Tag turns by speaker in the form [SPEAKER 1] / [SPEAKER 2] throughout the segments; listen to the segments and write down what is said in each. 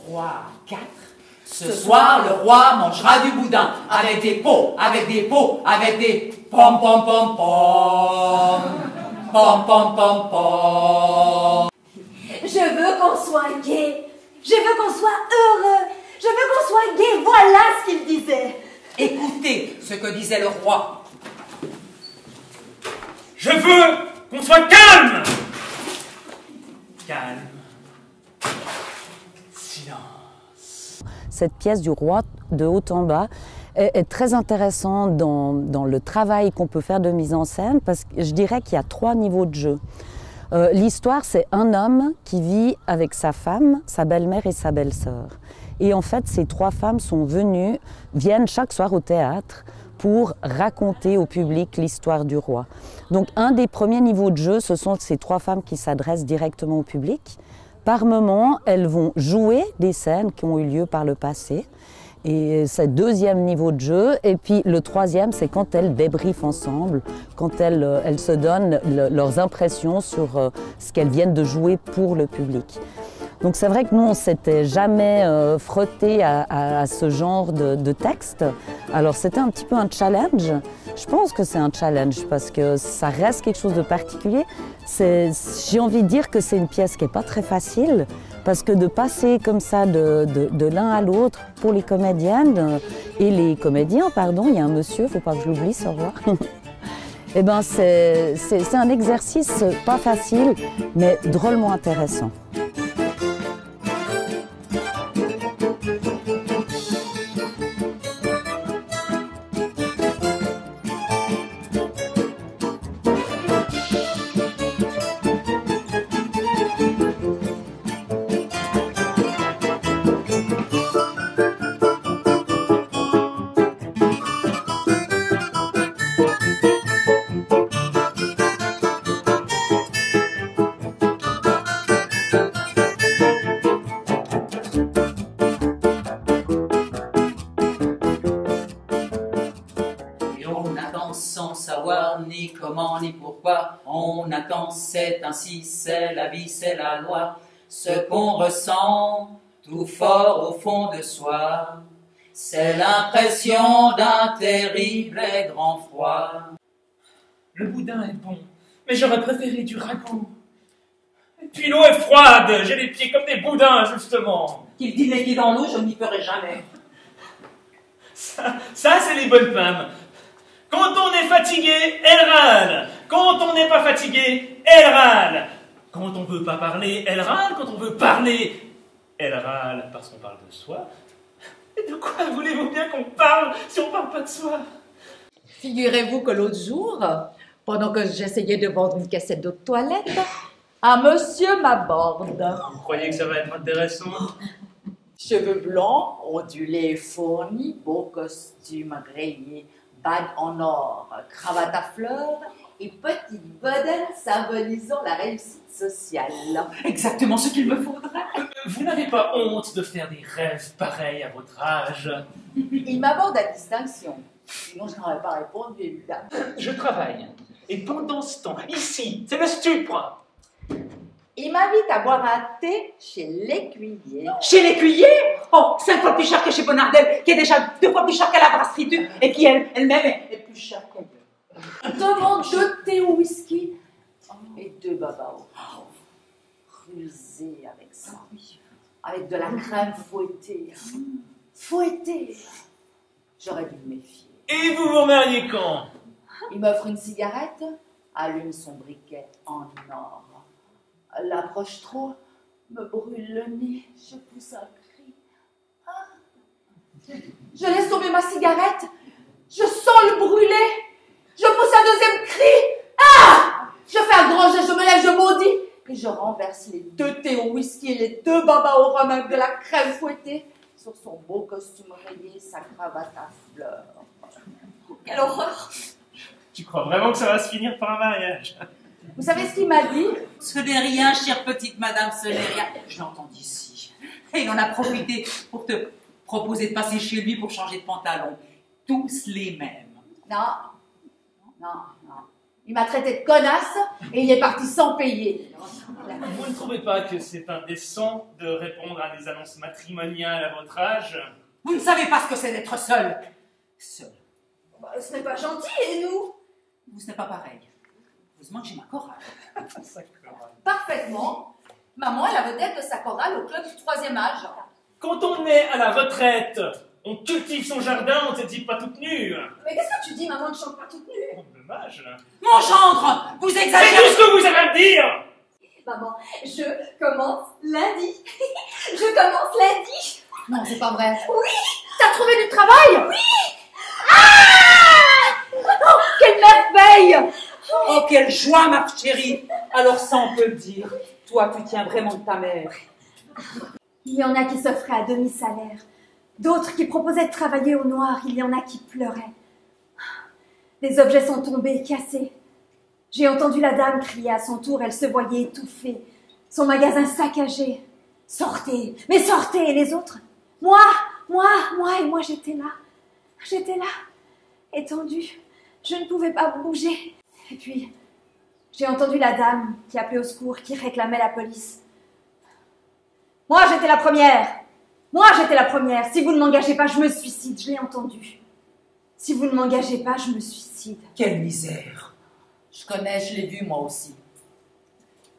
[SPEAKER 1] 3, 4. Ce soir, le roi mangera du boudin avec des pots, avec des pots, avec des pom pom pom pom. Pom pom pom pom.
[SPEAKER 2] Je veux qu'on soit gai. Je veux qu'on soit heureux. Je veux qu'on soit gai. Voilà ce qu'il disait.
[SPEAKER 1] Écoutez ce que disait le roi.
[SPEAKER 3] Je veux qu'on soit calme. Calme. Silence.
[SPEAKER 4] Cette pièce du roi, de haut en bas, est très intéressante dans le travail qu'on peut faire de mise en scène, parce que je dirais qu'il y a 3 niveaux de jeu. L'histoire, c'est un homme qui vit avec sa femme, sa belle-mère et sa belle-sœur. Et en fait, ces 3 femmes viennent chaque soir au théâtre pour raconter au public l'histoire du roi. Donc un des premiers niveaux de jeu, ce sont ces 3 femmes qui s'adressent directement au public. Par moment, elles vont jouer des scènes qui ont eu lieu par le passé. Et c'est le 2e niveau de jeu. Et puis le 3e, c'est quand elles débriefent ensemble, quand elles se donnent leurs impressions sur ce qu'elles viennent de jouer pour le public. Donc c'est vrai que nous, on ne s'était jamais frotté à ce genre de texte. Alors c'était un petit peu un challenge. Je pense que c'est un challenge parce que ça reste quelque chose de particulier. J'ai envie de dire que c'est une pièce qui n'est pas très facile parce que de passer comme ça de l'un à l'autre pour les comédiennes et les comédiens, pardon, il y a un monsieur, il ne faut pas que je l'oublie, au revoir. Eh ben c'est un exercice pas facile mais drôlement intéressant.
[SPEAKER 1] Sans savoir ni comment ni pourquoi, on attend, c'est ainsi, c'est la vie, c'est la loi. Ce qu'on ressent tout fort au fond de soi, c'est l'impression d'un terrible et grand froid.
[SPEAKER 3] Le boudin est bon, mais j'aurais préféré du ragoût. Et puis l'eau est froide, j'ai les pieds comme des boudins, justement.
[SPEAKER 1] Qu'il dit les pieds dans l'eau, je n'y ferai jamais.
[SPEAKER 3] Ça c'est les bonnes femmes. Quand on est fatigué, elle râle. Quand on n'est pas fatigué, elle râle. Quand on veut pas parler, elle râle. Quand on veut parler, elle râle parce qu'on parle de soi. Et de quoi voulez-vous bien qu'on parle si on parle pas de soi?
[SPEAKER 5] Figurez-vous que l'autre jour, pendant que j'essayais de vendre une cassette d'eau de toilette, un monsieur m'aborde.
[SPEAKER 3] Vous croyez que ça va être intéressant?
[SPEAKER 5] Cheveux blancs, ondulés, fournis, beau costume rayé, bague en or, cravate à fleurs et petite bedaine symbolisant la réussite sociale.
[SPEAKER 1] Exactement ce qu'il me faudrait.
[SPEAKER 3] Vous n'avez pas honte de faire des rêves pareils à votre âge?
[SPEAKER 5] Il m'aborde à distinction. Sinon, je n'aurais pas répondu, évidemment.
[SPEAKER 3] Je travaille. Et pendant ce temps, ici, c'est le stupre.
[SPEAKER 5] Il m'invite à boire un thé chez l'écuyer.
[SPEAKER 1] Chez l'écuyer? Oh, 5 fois plus cher que chez Bonardel, qui est déjà 2 fois plus cher qu'à la brasserie du, et qui elle-même est plus chère qu'elle.
[SPEAKER 5] Demande 2 thés au whisky et 2 babao. Rusé avec ça. Avec de la crème fouettée. Fouettée. J'aurais dû me méfier.
[SPEAKER 3] Et vous vous mariez quand?
[SPEAKER 5] Il m'offre une cigarette, allume son briquet en or. L'approche trop, me brûle le nez, je pousse un cri. Ah. Je laisse tomber ma cigarette, je sens le brûler, je pousse un 2e cri. Ah. Je fais un grand geste, je me lève, je maudis, et je renverse les 2 thés au whisky et les 2 babas au rhum avec de la crème fouettée sur son beau costume rayé, sa cravate à fleurs. Quelle horreur!
[SPEAKER 3] Tu crois vraiment que ça va se finir par un mariage?
[SPEAKER 5] Vous savez ce qu'il m'a dit?
[SPEAKER 1] Ce n'est rien, chère petite madame, ce n'est rien. Je l'entends d'ici. Et il en a profité pour te proposer de passer chez lui pour changer de pantalon. Tous les mêmes.
[SPEAKER 5] Non, non, non. Il m'a traité de connasse et il est parti sans payer.
[SPEAKER 3] Vous ne trouvez pas que c'est indécent de répondre à des annonces matrimoniales à votre âge?
[SPEAKER 1] Vous ne savez pas ce que c'est d'être seul. Seul.
[SPEAKER 2] Bah, ce n'est pas gentil, et nous?
[SPEAKER 1] Vous, ce n'est pas pareil. Heureusement que j'ai ma chorale.
[SPEAKER 5] Parfaitement. Maman est la vedette de sa chorale au club du 3e âge.
[SPEAKER 3] Quand on est à la retraite, on cultive son jardin, on ne se dit pas toute nue.
[SPEAKER 2] Mais qu'est-ce que tu dis, maman ne chante pas toute nue?
[SPEAKER 3] Oh, dommage.
[SPEAKER 1] Mon gendre, vous
[SPEAKER 3] C'est
[SPEAKER 1] exagérez.
[SPEAKER 3] tout ce que vous avez à me dire.
[SPEAKER 2] Maman, je commence lundi. Je commence lundi.
[SPEAKER 5] Non, c'est pas vrai.
[SPEAKER 2] Oui.
[SPEAKER 5] T'as trouvé du travail?
[SPEAKER 2] Oui. Ah! Oh, quelle merveille!
[SPEAKER 1] Oh, quelle joie, ma chérie. Alors ça, on peut le dire. Toi, tu tiens vraiment de ta mère.
[SPEAKER 2] Il y en a qui s'offraient à demi-salaire, d'autres qui proposaient de travailler au noir, il y en a qui pleuraient. Des objets sont tombés, cassés. J'ai entendu la dame crier à son tour, elle se voyait étouffée, son magasin saccagé. Sortez, mais sortez, et les autres? Moi, j'étais là, étendue, je ne pouvais pas bouger. Et puis, j'ai entendu la dame qui appelait au secours, qui réclamait la police. Moi, j'étais la première. Si vous ne m'engagez pas, je me suicide. Je l'ai entendu. Si vous ne m'engagez pas, je me suicide.
[SPEAKER 1] Quelle misère. Je connais, je l'ai vu moi aussi.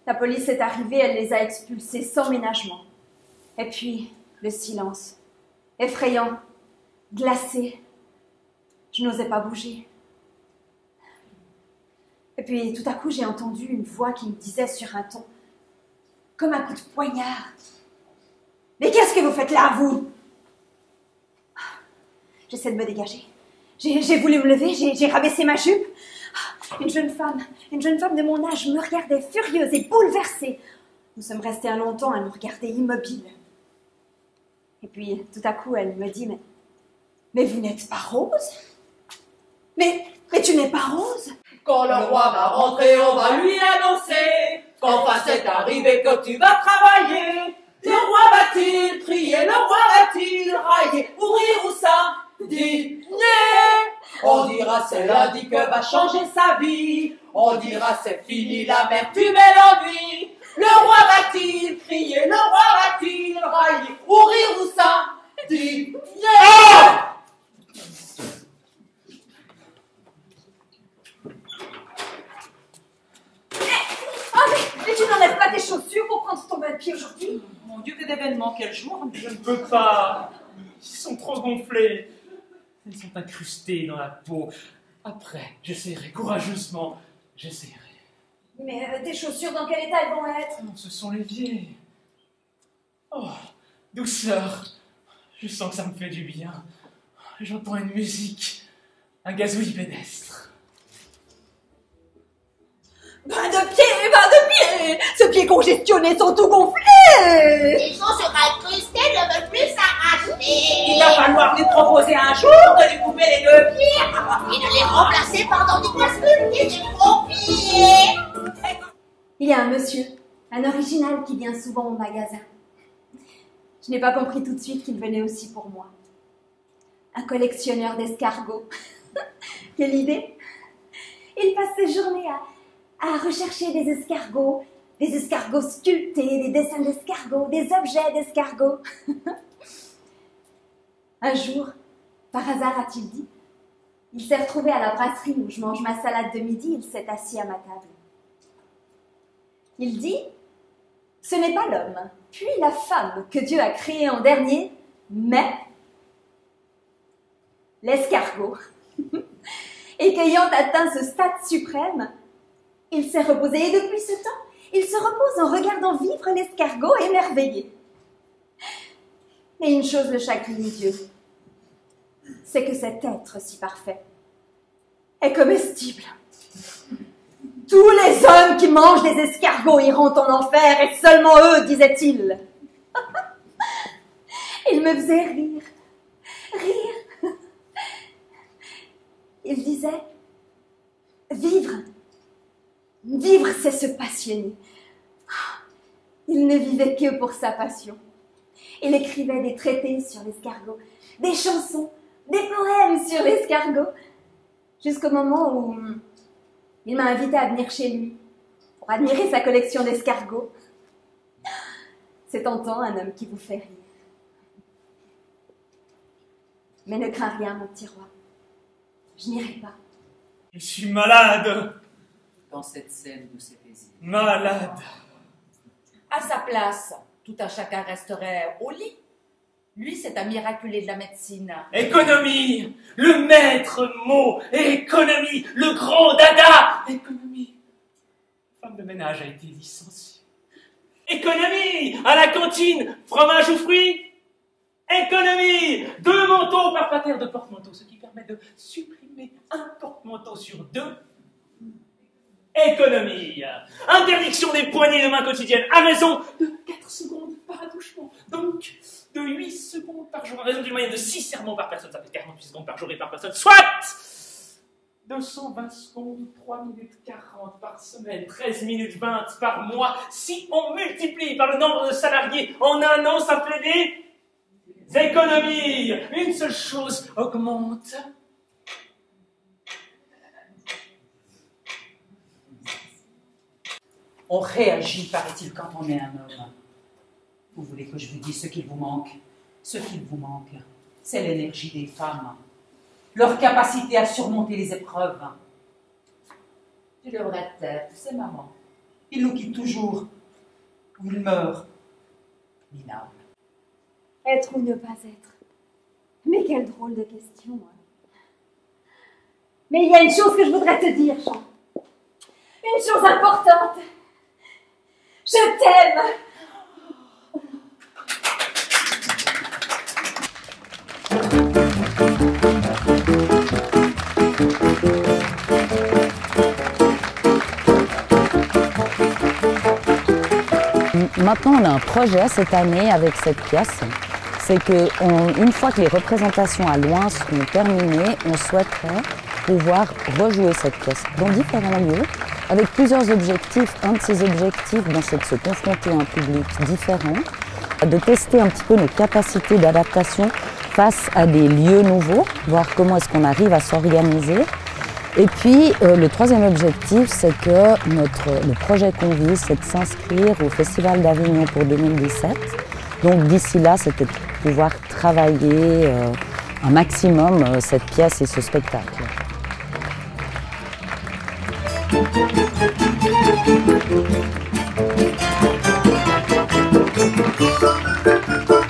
[SPEAKER 2] La police est arrivée, elle les a expulsés sans ménagement. Et puis, le silence. Effrayant, glacé. Je n'osais pas bouger. Et puis, tout à coup, j'ai entendu une voix qui me disait sur un ton, comme un coup de poignard. Mais qu'est-ce que vous faites là, vous? J'essaie de me dégager. J'ai voulu me lever, j'ai rabaissé ma jupe. Une jeune femme de mon âge me regardait furieuse et bouleversée. Nous sommes restés un longtemps à nous regarder immobiles. Et puis, tout à coup, elle me dit, mais vous n'êtes pas Rose? Mais tu n'es pas Rose?
[SPEAKER 1] Quand le roi va rentrer, on va lui annoncer qu'enfin c'est arrivé, que tu vas travailler. Le roi va-t-il prier, le roi va-t-il railler, ou rire ou s'indigner? On dira c'est lundi que va changer sa vie, on dira c'est fini l'amertume et l'ennui. Le roi va-t-il crier, le roi va-t-il railler, ou rire ou s'indigner?
[SPEAKER 2] Mais tu n'enlèves pas tes chaussures pour prendre ton bain-de-pied aujourd'hui?
[SPEAKER 1] Mon Dieu, quel événement, quel jour!
[SPEAKER 3] Je ne peux pas. Ils sont trop gonflés. Elles sont incrustées dans la peau. Après, j'essaierai courageusement. J'essaierai.
[SPEAKER 2] Mais tes chaussures, dans quel état elles vont être?
[SPEAKER 3] Non, ce sont les vieilles. Oh, douceur. Je sens que ça me fait du bien. J'entends une musique. Un gazouille pédestre.
[SPEAKER 2] Bain de pied! Ce pied congestionné sont tout gonflés!
[SPEAKER 6] Ils sont sur incrustés, ne veulent plus s'arracher.
[SPEAKER 1] Il va falloir lui proposer un jour de lui couper les deux pieds.
[SPEAKER 6] Et de les remplacer par dans du bois sculpté des pompiers.
[SPEAKER 2] Il y a un monsieur, un original qui vient souvent au magasin. Je n'ai pas compris tout de suite qu'il venait aussi pour moi. Un collectionneur d'escargots. Quelle idée! Il passe ses journées à rechercher des escargots sculptés, des dessins d'escargots, des objets d'escargots. Un jour, par hasard a-t-il dit, il s'est retrouvé à la brasserie où je mange ma salade de midi, il s'est assis à ma table. Il dit, ce n'est pas l'homme, puis la femme que Dieu a créé en dernier, mais l'escargot. Et qu'ayant atteint ce stade suprême, il s'est reposé, et depuis ce temps, il se repose en regardant vivre l'escargot émerveillé. Mais une chose le chagrine Dieu, c'est que cet être si parfait est comestible. Tous les hommes qui mangent des escargots iront en enfer, et seulement eux, disait-il. Il me faisait rire. Il disait, vivre, c'est se passionner. Il ne vivait que pour sa passion. Il écrivait des traités sur l'escargot, des chansons, des poèmes sur l'escargot, jusqu'au moment où Il m'a invité à venir chez lui pour admirer sa collection d'escargots. C'est tentant, un homme qui vous fait rire. Mais ne crains rien, mon petit roi. Je n'irai pas.
[SPEAKER 3] Je suis malade.
[SPEAKER 1] Dans cette scène d'où c'est paisible.
[SPEAKER 3] Malade.
[SPEAKER 5] À sa place, tout un chacun resterait au lit. Lui, c'est un miraculé de la médecine.
[SPEAKER 3] Économie. Le maître mot. Économie. Le grand dada. Économie. Femme de ménage a été licenciée. Économie. À la cantine. Fromage ou fruits. Économie. 2 manteaux par paire de porte-manteaux, ce qui permet de supprimer un porte-manteau sur 2. Économie. Interdiction des poignées de main quotidiennes à raison de 4 secondes par attouchement. Donc, de 8 secondes par jour, à raison d'une moyenne de 6 serments par personne. Ça fait 48 secondes par jour et par personne. Soit 220 secondes, 3 minutes 40 par semaine, 13 minutes 20 par mois. Si on multiplie par le nombre de salariés en un an, ça fait des économies. Une seule chose augmente.
[SPEAKER 1] On réagit, paraît-il, quand on est un homme. Vous voulez que je vous dise ce qu'il vous manque? Ce qu'il vous manque, c'est l'énergie des femmes, leur capacité à surmonter les épreuves. Tu devrais te taire, tu sais, maman. Ils nous quittent toujours, ou ils meurent. Minables.
[SPEAKER 2] Être ou ne pas être. Mais quelle drôle de question. Hein. Mais il y a une chose que je voudrais te dire, Jean. Une chose importante. Je t'aime.
[SPEAKER 4] Maintenant, on a un projet cette année avec cette pièce. C'est qu'une fois que les représentations à Loing seront terminées, on souhaiterait pouvoir rejouer cette pièce dans différents lieux, avec plusieurs objectifs. Un de ces objectifs, c'est de se confronter à un public différent, de tester un petit peu nos capacités d'adaptation face à des lieux nouveaux, voir comment est-ce qu'on arrive à s'organiser. Et puis, le troisième objectif, c'est que le projet qu'on vise, c'est de s'inscrire au Festival d'Avignon pour 2017. Donc d'ici là, c'était de pouvoir travailler un maximum cette pièce et ce spectacle.
[SPEAKER 6] Thank you.